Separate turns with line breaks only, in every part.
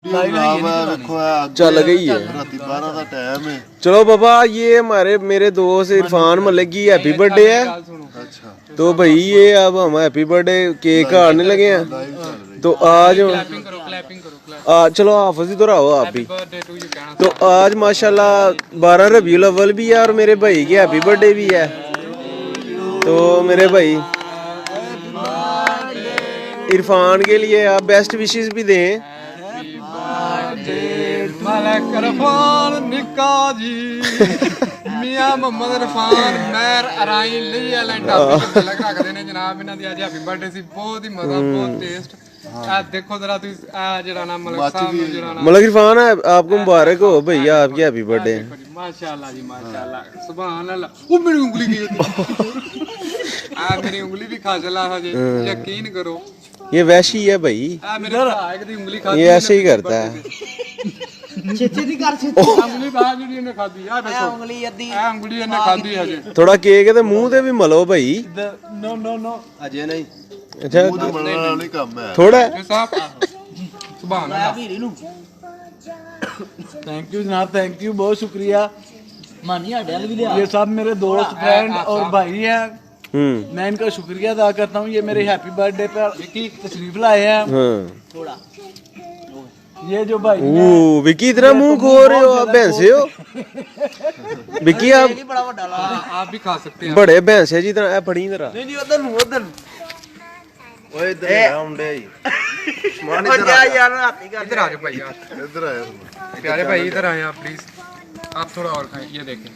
चल गई है। चलो बाबा, ये हमारे मेरे दोस्त इरफान मलिक की हैप्पी बर्थडे है। तो भाई ये अब हम हैप्पी बर्थडे केक काटने लगे हैं। तो आज चलो हाफिज इधर आओ आप भी। तो आज माशाल्लाह 12 रबीउल अव्वल भी है और मेरे भाई की हैप्पी बर्थडे भी है। तो मेरे भाई इरफान के लिए आप बेस्ट विशेस भी दें।
मलिक इरफान निक्का जी मियां मोहम्मद इरफान मैर अराइन ली एलेंटा लग रखते ने जनाब। इन्हां दी आज हैप्पी बर्थडे सी। बहुत ही मजा, बहुत टेस्ट। आ देखो जरा तुम जरा ना मलिक साहब नु जरा ना
मलिक इरफान आपको मुबारक हो भैया, आपकी हैप्पी बर्थडे।
माशाल्लाह जी माशाल्लाह, सुभान अल्लाह। ओ मेरी उंगली गई आ मेरी उंगली भी खा चला है, यकीन करो।
ये वैशी है भाई,
मेरे भाई की उंगली खा
ये ऐसे ही करता है।
छेती नहीं कर छेती
उंगली बाहर जी ने खा दी। आ देखो
उंगली अद्धी
उंगली ने खा दी है।
थोड़ा केक ते मुंह ते भी मलो भाई।
नो नो नो
अजय नहीं
अच्छा
नहीं काम है
थोड़ा
साहब सुभान अल्लाह।
थैंक यू जनाब, थैंक यू, बहुत शुक्रिया।
मानी हड्डल भी लिया।
ये सब मेरे दोस्त फ्रेंड और भाई हैं, मैं इनका शुक्रिया अदा करता हूँ। ये मेरे हैप्पी बर्थडे पर तशरीफ लाए हैं।
थोड़ा
ये जो भाई
विकी इतना मुंह खो रहे हो आप, भैंसे हो विकी आप
बड़ा बड़ा ला।
आप भी खा सकते हैं।
बड़े भैंसे जी तरह पड़ी इधर
नहीं नहीं उधर उधर
ओए इधर आउंडे मान
ओ जा यार हाथी कर।
इधर आ जाओ भाई यार,
इधर आया
प्यारे भाई इधर आए आप प्लीज। आप थोड़ा और खाएं, ये देखें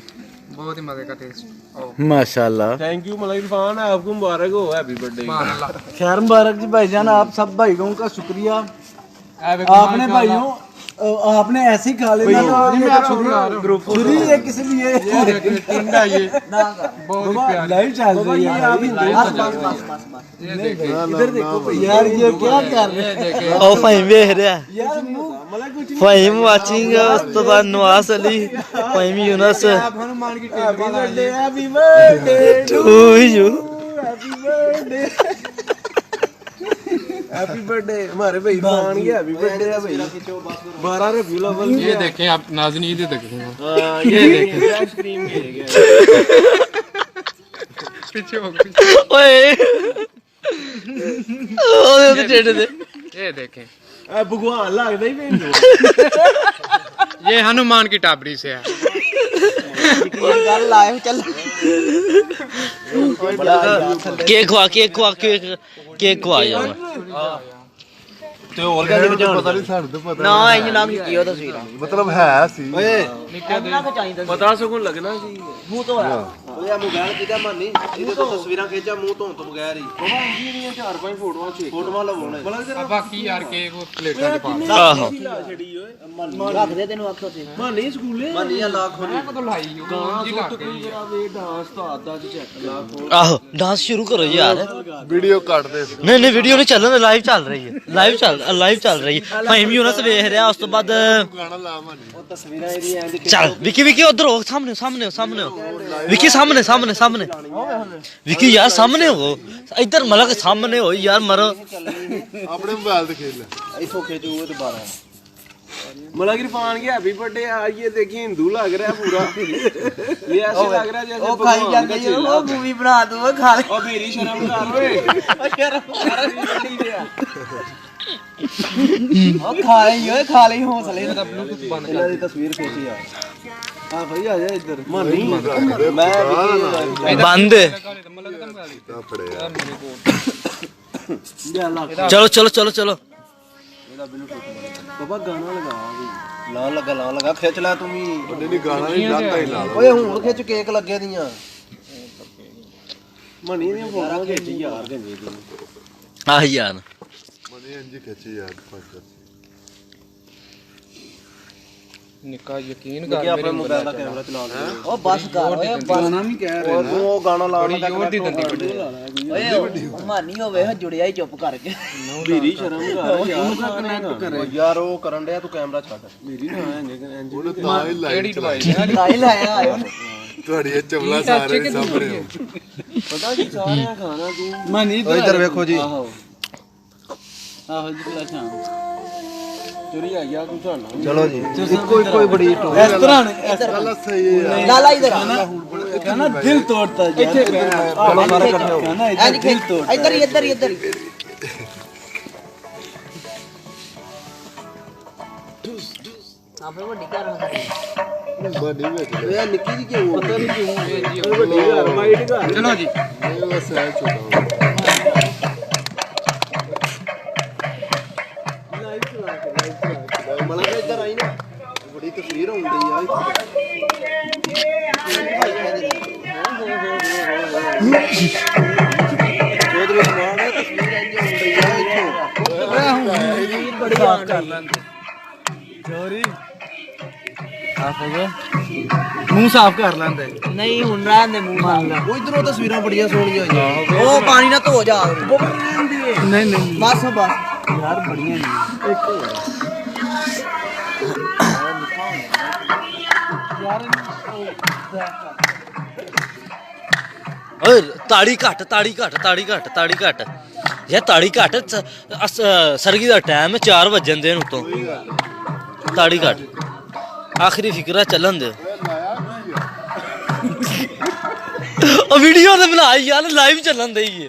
बहुत ही मजे का टेस्ट।
माशाल्लाह।
थैंक यू मलिक इरफान, आपको मुबारक हो हैप्पी बर्थडे।
सुभान अल्लाह।
खैर मुबारक जी भाईजान, आप सब भाइयों का शुक्रिया। आपने भाइयों आपने ऐसे ही खा लेना छुरी है किसी लिए
ठंडा ये बहुत प्यारा
लाइव चल रही है। इधर देखो यार, ये क्या कर रहे हैं?
ओ भाई वेख रहा
यार
भाई वाचिंग उस तो बाद नवाज अली भाई यूनुस
आप हनुमान की table
happy birthday
to you.
Happy birthday हमारे भाई इरफान की हैप्पी बर्थडे है भाई। 12 रबीउल अव्वल।
ये देखें आप नाज़नीन, ये देखें
ये देखें आइसक्रीम केक है।
पीछे हो
ओए ओए तो टेढ़े दे।
ये देखें
भगवान लगता ही नहीं।
ये हनुमान की टाबरी से है।
लाइव चल।
केक खवा केक यार।
ਤੇ ਹੋਰ ਕਹਿੰਦੇ ਪਤਾ ਨਹੀਂ ਸਾਨੂੰ ਤਾਂ ਪਤਾ
ना इंज ना की हो तस्वीर
ਮਤਲਬ ਹੈ ਸੀ ਓਏ
ना को चाहिए
पता सगों लगना सी।
मुंह तो है
ਓਏ ਮੋਬਾਈਲ ਕਿਹਦਾ ਮੰਨੀ ਇਹਦੇ ਤੋਂ ਤਸਵੀਰਾਂ ਖਿੱਚਾ ਮੂੰਹ ਧੋਣ ਤੋਂ ਬਗੈਰ ਹੀ
चार पांच फोटोआं छे
ਫੋਟੋਆਂ ਲਵਾਉਣੇ
बाकी यार केक वो प्लेटां च पा
आहो
रख दे तेन आखो ते
मानी स्कूले
ਮੰਨੀ ਆ ਲੱਖ
मैं तो लाई हूं जी लग गई है।
डांस तो आता चेक ला।
आहो डांस शुरू करो यार।
ਵੀਡੀਓ ਕੱਟ ਦੇ
नहीं नहीं वीडियो नहीं चल रही, लाइव चल रही है। लाइव चल रही है। भाई यूनुस वेख रहा उस तो बाद
ਗਾਣਾ ਲਾ ਮੰਨੀ
तस्वीरें एदी एंड
चल विकी उधर हो, सामने विकी सामने विकी यार सामने हो, इधर मतलब सामने हो यार मरो।
ਆਪਣੇ ਮੋਬਾਈਲ ਤੇ ਖੇਲ ਲੈ
इसो खेचो वो दोबारा
मलिक इरफान की हैप्पी बर्थडे आज ये देखिए हिंदू लग रहा है पूरा। ये ऐसे लग रहा है जैसे
ओ खाई
भगवान
जाते
का
हो
चेला।
वो मूवी बना दो वो खा ले
ओ मेरी शर्म कर ओए।
ओ खा ले हौसले
ब्लूटूथ बंद
इन्हां दी तस्वीर खींची यार
हां भाई आ जा इधर।
मानी
मैं
बंद
ਤਾਂ ਫੜਿਆ
चलो
बाबा गाना लगा
ਲਾ ਲਗਾ ਖਿੱਚ ਲੈ ਤੂੰ ਵੀ ਉਹਨੇ ਨਹੀਂ ਗਾਣਾ ਨਹੀਂ ਲੱਗਾ ਹੀ ਲਾ ਓਏ ਹੁਣ ਖਿੱਚ ਕੇਕ ਲੱਗੇ ਦੀਆਂ
मनी दी फोटोआं खिच्ची यार गंदी दी।
आ यार
ਮਨੀ ਇੰਜ ਖਿੱਚੀ ਯਾਰ ਫੱਕ
निक्का यकीन
ਕਿ
कर
ਆਪਣੇ ਮੋਬਾਈਲ ਦਾ ਕੈਮਰਾ ਚਲਾ ਕੇ
ओ बस कर ओए
गाना नहीं कह रहे
ਤੂੰ ਉਹ ਗਾਣਾ ਲਾ
बड़ी जोर दी दंदी बड़ी
ओए मानी होवे जुड़िया ही चुप करके
मेरी शर्म कर यार।
ਯਾਰ ਉਹ ਕਰਨ ਡਿਆ ਤੂੰ ਕੈਮਰਾ ਛੱਡ
मेरी ना इंज
ਉਹਨੇ ਤਾਂ ਹੀ ਲਾਈਟ
केड़ी
ਚਲਾਈ
दवाई है
लाई लाया आयो
ਤੁਹਾਡੀ ਇਹ ਚਵਲਾ ਸਾਰੇ ਦੇ ਸਾਹਮਣੇ ਹੋ
पता की सारे खाना तू
मानी
ਓਏ ਇੱਧਰ ਵੇਖੋ ਜੀ
आहो जी पूरा शाम
ਚਲੋ ਜੀ ਇੱਕੋ ਬੜੀ ਟੋਕ
ਇਸ ਤਰ੍ਹਾਂ ਨਹੀਂ, ਇਸ
ਗੱਲ ਸਹੀ ਹੈ
ਲਾਲਾ ਇਧਰ ਆ
कहना दिल तोड़ता है
ਇੱਥੇ ਦਿਲ ਤੋੜ ਇੱਧਰ ਹੀ ਇੱਧਰ ਹੀ ਇੱਧਰ ਹੀ ਆਪੇ ਵੱਡੀ ਘਰ ਹੁੰਦਾ
ਵੱਡੀ ਵਿੱਚ ਇਹ ਨਿੱਕੀ ਜੀ ਕਿਉਂ ਪਤਾ ਨਹੀਂ ਕਿਉਂ
ਵੱਡੀ ਘਰ ਵਾਈਟ ਘਰ
ਚਲੋ ਜੀ
ਇਹ ਬਸ ਐ ਛੋਟਾ ਮਲਾ ਇੱਧਰ ਆਈ ਨਾ ਬੜੀ ਤਸਵੀਰ ਹੁੰਦੀ ਆ ਚੌਧਰੀ ਸਮਾਨ ਹੈ ਤਸਵੀਰ ਇੰਜ ਹੁੰਦੀ ਆ ਇੱਥੋਂ
बड़ी बात कर लेंगे चोरी आप हो गए मुंह साफ कर लेंगे
ਨਹੀਂ ਹੁਣ ਰਹਿਣ ਦੇ ਮੂੰਹ ਮਾਰ ਲੈ
ਉਹ ਇਧਰੋਂ ਤਸਵੀਰਾਂ ਬੜੀਆਂ ਸੋਹਣੀਆਂ ਹੋਈਆਂ
ਉਹ ਪਾਣੀ ਨਾਲ ਧੋ ਜਾ
नहीं नहीं
ਬਸ ਬਸ
यार बढ़िया नहीं
ਓਏ ਤਾੜੀ ਘੱਟ ਤਾੜੀ ਘੱਟ ਤਾੜੀ ਘੱਟ ਤਾੜੀ ਘੱਟ ਯਾਰ ਤਾੜੀ ਘੱਟ ਸਰਗੀ ਦਾ ਟਾਈਮ 4 ਵਜਣ ਦੇ ਉਤੋਂ ਤਾੜੀ ਘੱਟ ਆਖਰੀ ਫਿਕਰਾ ਚੱਲਣ ਦੇ ਉਹ ਵੀਡੀਓ ਤੇ ਬਣਾ ਯਾਰ ਲਾਈਵ ਚੱਲਣ ਦੇ ਹੀ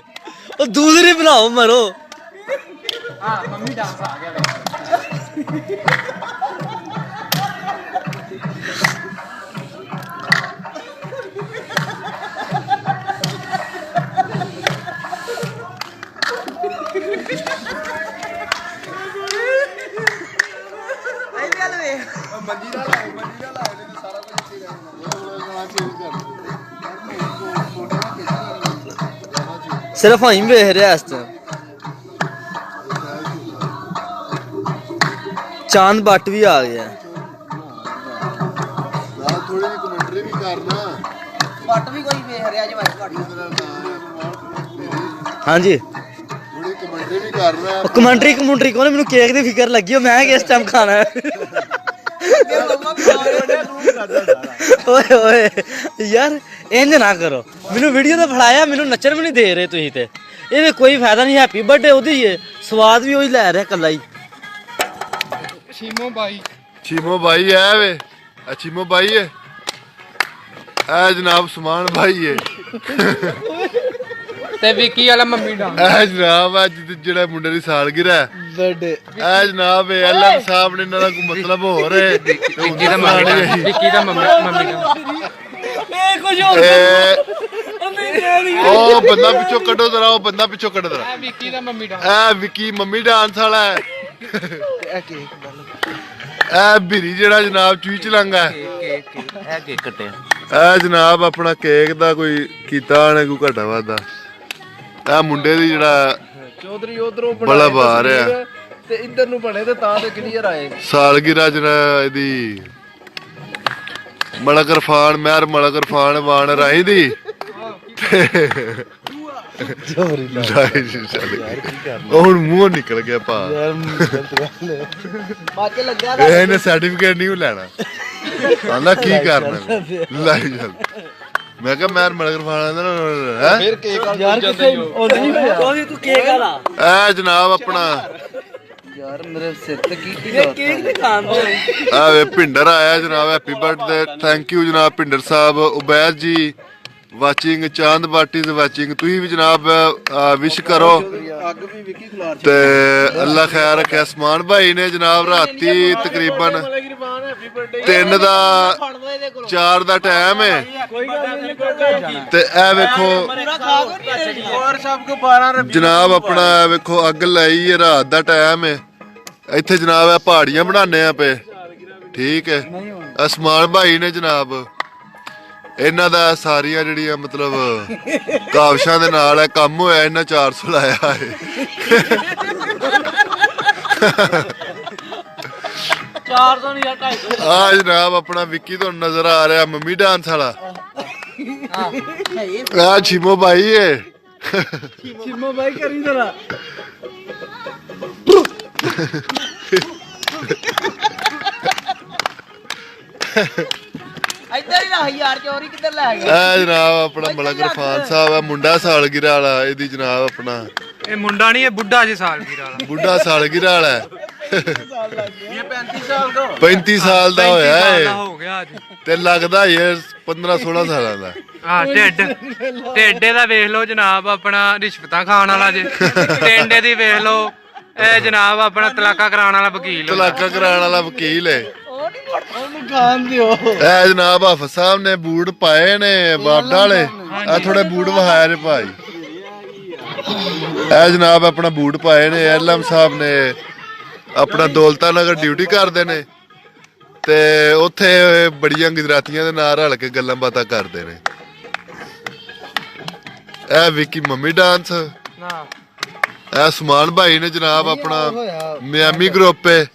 ਉਹ ਦੂਸਰੀ ਬਣਾਓ ਮਰੋ
ਹਾਂ ਮੰਮੀ ਡਾਂਸ ਆ ਗਿਆ
ਸਿਰਫ ਆਈ ਵੇਖ ਰਿਹਾ ਇਸ ਤੇ ਚਾਂਦ ਬੱਟ ਵੀ ਆ ਗਿਆ
ਨਾਲ ਥੋੜੀ ਜਿਹੀ ਕਮੈਂਟਰੀ ਵੀ ਕਰਨਾ
ਪੱਟ ਵੀ ਕੋਈ ਵੇਖ ਰਿਹਾ ਜੇ ਵਾਈ ਤੁਹਾਡੀ
ਹਾਂਜੀ
ਥੋੜੀ ਕਮੈਂਟਰੀ ਵੀ ਕਰਨਾ
ਕਮੈਂਟਰੀ ਕੋਲ ਮੈਨੂੰ ਕੇਕ ਦੀ ਫਿਕਰ ਲੱਗੀ ਉਹ ਮੈਂ ਕਿਸ ਟਾਈਮ ਖਾਣਾ ਹੈ ਓਏ ਓਏ ਯਾਰ ਇੰਜ ਨਾ ਕਰੋ ਮੈਨੂੰ ਵੀਡੀਓ ਤੇ ਫੜਾਇਆ ਮੈਨੂੰ ਨੱਚਣ ਵੀ ਨਹੀਂ ਦੇ ਰਹੇ ਤੁਸੀਂ ਤੇ ਇਹਦੇ ਕੋਈ ਫਾਇਦਾ ਨਹੀਂ ਹੈਪੀ ਬਰਥਡੇ ਉਹਦੀ ਹੀ ਹੈ ਸਵਾਦ ਵੀ ਉਹੀ ਲੈ ਰਿਹਾ ਕੱਲਾ ਹੀ
ਚੀਮੋ ਬਾਈ ਹੈ ਵੇ ਆ ਚੀਮੋ ਬਾਈ ਹੈ ਇਹ ਜਨਾਬ ਸੁਮਾਨ ਬਾਈ ਹੈ
ਤੇ ਵਿੱਕੀ ਵਾਲਾ ਮੰਮੀ ਡਾਂਸ
ਇਹ ਜਨਾਬ ਅੱਜ ਜਿਹੜਾ ਮੁੰਡੇ ਦੀ ਸਾਲਗਿਰਾ
बर्थडे
ਇਹ ਜਨਾਬ ਐਲਐਮ ਸਾਹਿਬ ਨੇ ਇਹਨਾਂ ਦਾ ਕੋਈ ਮਤਲਬ ਹੋ ਰਿਹਾ
ਵਿੱਕੀ ਦਾ ਮੰਮੀ ਡਾਂਸ
ਇਹ ਕੁਝ ਹੋਰ
ਉਹ ਬੰਦਾ ਪਿੱਛੋਂ ਕੱਢੋ ਜ਼ਰਾ ਉਹ ਬੰਦਾ ਪਿੱਛੋਂ ਕੱਢੋ ਜ਼ਰਾ
ਇਹ ਵਿੱਕੀ ਦਾ ਮੰਮੀ ਡਾਂਸ
ਇਹ ਵਿੱਕੀ ਮੰਮੀ ਡਾਂਸ ਵਾਲਾ ਹੈ ਇਹ ਬਿਰੀ ਜਿਹੜਾ ਜਨਾਬ ਚੂਚ ਲੰਗਾ
ਇਹ ਕੇਕ ਕੱਟਿਆ
ਇਹ ਜਨਾਬ ਆਪਣਾ ਕੇਕ ਦਾ ਕੋਈ ਕੀਤਾ ਨੇ ਕੋਈ ਘਟਾ ਵਾਦਾ ਇਹ ਮੁੰਡੇ ਦੀ ਜਿਹੜਾ
चौधरी उधरों
ਬੜਾ ਬਾਹਰ ਆ
ते इधर नु बने ते तां ते क्लियर आए
ਸਾਲਗਿਰਾ ਜਨਾ ਇਹਦੀ ਮਲਕ ਇਰਫਾਨ ਮਹਿਰ ਮਲਕ ਇਰਫਾਨ ਵਾਣ ਰਾਈ ਦੀ ਉਹ ਹੁਣ ਮੂੰਹ ਨਿਕਲ ਗਿਆ ਭਾ
ਬਾਅਦ ਲੱਗਿਆ
ਇਹਨੇ ਸਰਟੀਫਿਕੇਟ ਨਹੀਂ ਲੈਣਾ ਆਂਦਾ ਕੀ ਕਰਨਾ ਲੈ ਚੱਲ ਮੈਂ ਕਿਹਾ ਮਹਿਰ ਮਲਕ ਇਰਫਾਨ ਹੈ
फिर केक यार किसे ओ नहीं होया
ਤੂੰ ਕੇਕ ਵਾਲਾ
ਇਹ ਜਨਾਬ ਆਪਣਾ
यार मेरे सिर ते की
ਕੇਕ ਤੇ ਖਾਂਦੇ
ਆਵੇ ਭਿੰਡਰ ਆਇਆ ਜਨਾਬ ਹੈਪੀ ਬਰਥਡੇ ਥੈਂਕ ਯੂ ਜਨਾਬ ਭਿੰਡਰ ਸਾਹਿਬ ਉਬੈਦ ਜੀ ਵਾਚਿੰਗ ਚਾਂਦ ਬਾਟੀ ਇਜ਼ ਵਾਚਿੰਗ ਤੁਸੀਂ ਵੀ ਜਨਾਬ ਵਿਸ਼ ਕਰੋ
ਅੱਗ ਵੀ ਵਿਕੀ ਖਲਾਰ
ਤੇ ਅੱਲਾ ਖੈਰ ਰੱਖੇ ਅਸਮਾਨ ਭਾਈ ਨੇ ਜਨਾਬ ਰਾਤੀ ਤਕਰੀਬਨ 3 ਦਾ 4 ਦਾ ਟਾਈਮ ਹੈ
कोई गल नहीं
ਤੇ ਇਹ ਵੇਖੋ
और सबको 12
ਜਨਾਬ ਆਪਣਾ ਇਹ ਵੇਖੋ ਅੱਗ ਲਾਈ ਹੈ ਰਾਤ ਦਾ ਟਾਈਮ ਹੈ ਇੱਥੇ ਜਨਾਬ ਇਹ ਪਹਾੜੀਆਂ ਬਣਾਉਂਦੇ ਆ ਪਏ ਠੀਕ ਹੈ ਅਸਮਾਨ ਭਾਈ ਨੇ ਜਨਾਬ ਇਹਨਾਂ ਦਾ ਸਾਰੀਆਂ ਜਿਹੜੀਆਂ ਮਤਲਬ ਕਾਵਸ਼ਾਂ ਦੇ ਨਾਲ ਇਹ ਕੰਮ ਹੋਇਆ ਇਹਨਾਂ 400 ਲਾਇਆ ਹੈ
400 ਨਹੀਂ 250
ਆ ਜਨਾਬ ਆਪਣਾ ਵਿੱਕੀ ਤੁਹਾਨੂੰ ਨਜ਼ਰ ਆ ਰਿਹਾ ਮੰਮੀ ਡਾਂਸ ਵਾਲਾ ਆ ਛਿਮੋ ਭਾਈ ਹੈ
चिम्मो भाई करी जरा
ਇੱਧਰ ਹੀ ਨਾ ਯਾਰ ਚੋਰੀ ਕਿੱਧਰ ਲੈ ਗਿਆ
ਆ ਜਨਾਬ ਆਪਣਾ ਮਲਕ ਇਰਫਾਨ ਸਾਹਿਬ ਆ ਮੁੰਡਾ ਸਾਲਗਿਰਾ ਵਾਲਾ ਇਹਦੀ ਜਨਾਬ ਆਪਣਾ
ਇਹ ਮੁੰਡਾ ਨਹੀਂ ਇਹ ਬੁੱਢਾ ਜੀ ਸਾਲਗਿਰਾ ਵਾਲਾ
ਬੁੱਢਾ ਸਾਲਗਿਰਾ ਵਾਲਾ ਹੈ
ਇਹ 35 ਸਾਲ ਦਾ
35 ਸਾਲ ਦਾ ਹੋਇਆ ਏ
ਹੋ ਗਿਆ ਅੱਜ
ਤੇ ਲੱਗਦਾ ਇਹ 15 16 ਸਾਲਾਂ ਦਾ।
ਹਾਂ ਢਿੱਡੇ ਦਾ ਵੇਖ ਲਓ ਜਨਾਬ ਆਪਣਾ ਰਿਸ਼ਵਤਾਂ ਖਾਣ ਵਾਲਾ ਜੇ ਟੇਂਡੇ ਦੀ ਵੇਖ ਲਓ ਇਹ ਜਨਾਬ ਆਪਣਾ ਤਲਾਕਾ ਕਰਾਉਣ ਵਾਲਾ ਵਕੀਲ
ਤਲਾਕਾ ਕਰਾਉਣ ਵਾਲਾ ਵਕੀਲ ਏ।
ਉਹਨੂੰ ਖਾਣ ਦਿਓ।
ਇਹ ਜਨਾਬ ਹਾਫਿਜ਼ ਸਾਹਿਬ ਨੇ ਬੂਟ ਪਾਏ ਨੇ ਬਾਬਡਾ ਵਾਲੇ, ਆ ਥੋੜੇ ਬੂਟ ਵਹਾਇਆ ਨੇ ਭਾਈ। ਇਹ ਜਨਾਬ ਆਪਣਾ ਬੂਟ ਪਾਏ ਨੇ, ਐਲਐਮ ਸਾਹਿਬ ਨੇ ਆਪਣਾ ਦੌਲਤਾ ਨਗਰ ਡਿਊਟੀ ਕਰਦੇ ਨੇ ਤੇ ਉੱਥੇ ਬੜੀਆਂ ਗੁਜਰਾਤੀਆਂ ਦੇ ਨਾਲ ਰਲ ਕੇ ਗੱਲਾਂ ਬਾਤਾਂ ਕਰਦੇ ਨੇ। ਇਹ ਵਿੱਕੀ ਮੰਮੀ ਡਾਂਸ, ਇਹ ਸਮਾਨ ਭਾਈ ਨੇ ਜਨਾਬ ਆਪਣਾ ਮਿਆਮੀ ਗਰੁੱਪ ਏ।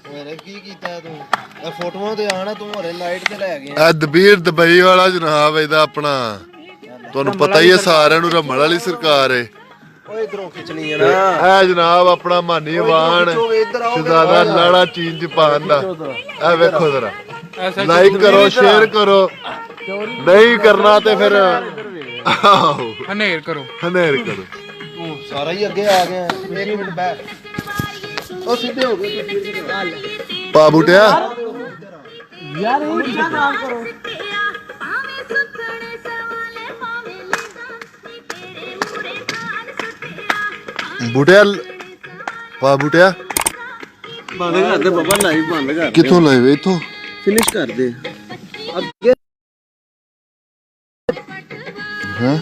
ਕੀ ਕੀਤਾ ਤੂੰ ਇਹ ਫੋਟੋਆਂ ਤੇ ਆਣਾ ਤੂੰ ਹਰੇ ਲਾਈਟ ਤੇ ਲੈ ਗਿਆ।
ਇਹ ਦਬੀਰ ਦੁਬਈ ਵਾਲਾ ਜਨਾਬ ਇਹਦਾ ਆਪਣਾ ਤੁਹਾਨੂੰ ਪਤਾ ਹੀ ਹੈ ਸਾਰਿਆਂ ਨੂੰ, ਰਮਲ ਵਾਲੀ ਸਰਕਾਰ ਏ।
ਓਏ ਇਧਰੋਂ ਖਿੱਚਣੀ ਹੈ ਨਾ।
ਇਹ ਜਨਾਬ ਆਪਣਾ ਮਾਨੀ ਵਾਣ ਸ਼ਹਜ਼ਾਦਾ ਲਾੜਾ ਚੀਨ ਜਪਾਨ ਦਾ। ਇਹ ਵੇਖੋ ਜ਼ਰਾ, ਲਾਈਕ ਕਰੋ, ਸ਼ੇਅਰ ਕਰੋ, ਨਹੀਂ ਕਰਨਾ ਤੇ ਫਿਰ ਆਹੋ
ਹਨੇਰ ਕਰੋ।
ਤੂੰ ਸਾਰਾ ਹੀ ਅੱਗੇ ਆ ਗਿਆ। 1 ਮਿੰਟ ਬੈਠ। ਉਹ ਸਿੱਧੇ ਹੋ ਗਏ
ਪਾ ਬੂਟਿਆ।
ਯਾਰ ਇਹ ਕੀ ਨਾਮ ਕਰੋ।
ਬੂਟਿਆ ਪਾ ਬੂਟਿਆ।
ਬੰਦ ਕਰ ਦੇ ਬਾਬਾ, ਲਾਈਵ ਬੰਦ ਕਰ।
ਕਿੱਥੋਂ ਲਾਈਵ ਇੱਥੋਂ
ਫਿਨਿਸ਼ ਕਰ ਦੇ।
ਹਾਂ